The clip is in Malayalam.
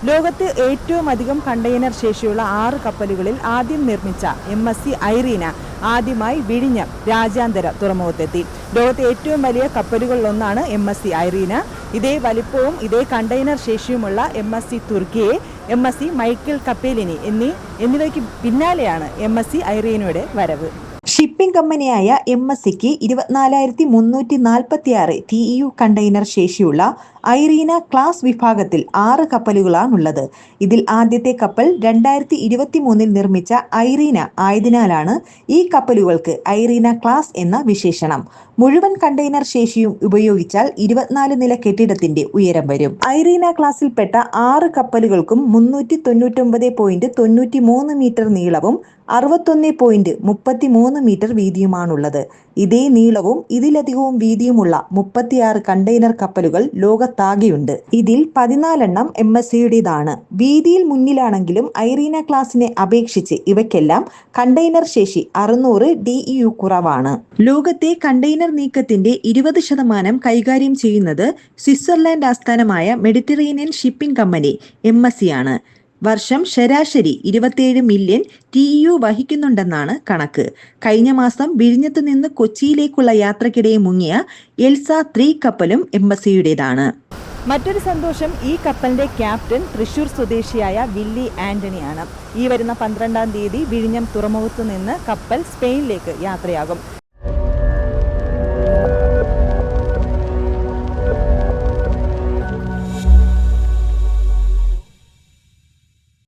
ലോകത്ത് ഏറ്റവും അധികം കണ്ടെയ്നർ ശേഷിയുള്ള 6 കപ്പലുകളിൽ ആദ്യം നിർമ്മിച്ച MSC ഐറീന ആദ്യമായി വിഴിഞ്ഞം രാജ്യാന്തര തുറമുഖത്തെത്തി. ലോകത്തെ ഏറ്റവും വലിയ കപ്പലുകളിലൊന്നാണ് MSC ഐറീന. ഇതേ വലിപ്പവും ഇതേ കണ്ടെയ്നർ ശേഷിയുമുള്ള MSC തുർക്കിയെ, MSC മൈക്കിൾ കപ്പേലിനി എന്നിവയ്ക്ക് പിന്നാലെയാണ് MSC ഐറീനയുടെ വരവ്. ഷിപ്പിംഗ് കമ്പനിയായ MSCക്ക് 24,346 TEU കണ്ടെയ്നർ ശേഷിയുള്ള ഐറീന ക്ലാസ് വിഭാഗത്തിൽ 6 കപ്പലുകളാണുള്ളത്. ഇതിൽ ആദ്യത്തെ കപ്പൽ 2023 നിർമ്മിച്ച ഐറീന ആയതിനാലാണ് ഈ കപ്പലുകൾക്ക് ഐറീന ക്ലാസ് എന്ന വിശേഷണം. മുഴുവൻ കണ്ടെയ്നർ ശേഷിയും ഉപയോഗിച്ചാൽ 24 നില കെട്ടിടത്തിന്റെ ഉയരം വരും. ഐറീന ക്ലാസിൽപ്പെട്ട 6 കപ്പലുകൾക്കും 399.93 മീറ്റർ നീളവും 61.33 മീറ്റർ വീതിയുമാണുള്ളത്. ഇതേ നീളവും ഇതിലധികവും വീതിയുമുള്ള 36 കണ്ടെയ്നർ കപ്പലുകൾ ലോകത്താകെയുണ്ട്. ഇതിൽ 14 MSCയുടേതാണ്. വീതിയിൽ മുന്നിലാണെങ്കിലും ഐറീന ക്ലാസിനെ അപേക്ഷിച്ച് ഇവയ്ക്കെല്ലാം കണ്ടെയ്നർ ശേഷി 600 TEU കുറവാണ്. ലോകത്തെ കണ്ടെയ്നർ നീക്കത്തിന്റെ 20% കൈകാര്യം ചെയ്യുന്നത് സ്വിറ്റ്സർലാൻഡ് ആസ്ഥാനമായ മെഡിറ്ററേനിയൻ ഷിപ്പിംഗ് കമ്പനി MSC ആണ്. വർഷം ശരാശരി 27 മില്യൺ TEU വഹിക്കുന്നുണ്ടെന്നാണ് കണക്ക്. കഴിഞ്ഞ മാസം വിഴിഞ്ഞത്തു നിന്ന് കൊച്ചിയിലേക്കുള്ള യാത്രക്കിടെ മുങ്ങിയ എൽസ 3 കപ്പലും MSCയുടേതാണ്. മറ്റൊരു സന്തോഷം, ഈ കപ്പലിന്റെ ക്യാപ്റ്റൻ തൃശൂർ സ്വദേശിയായ വില്ലി ആന്റണിയാണ്. ഈ വരുന്ന 12-ാം തീയതി വിഴിഞ്ഞം തുറമുഖത്തു നിന്ന് കപ്പൽ സ്പെയിനിലേക്ക് യാത്രയാകും.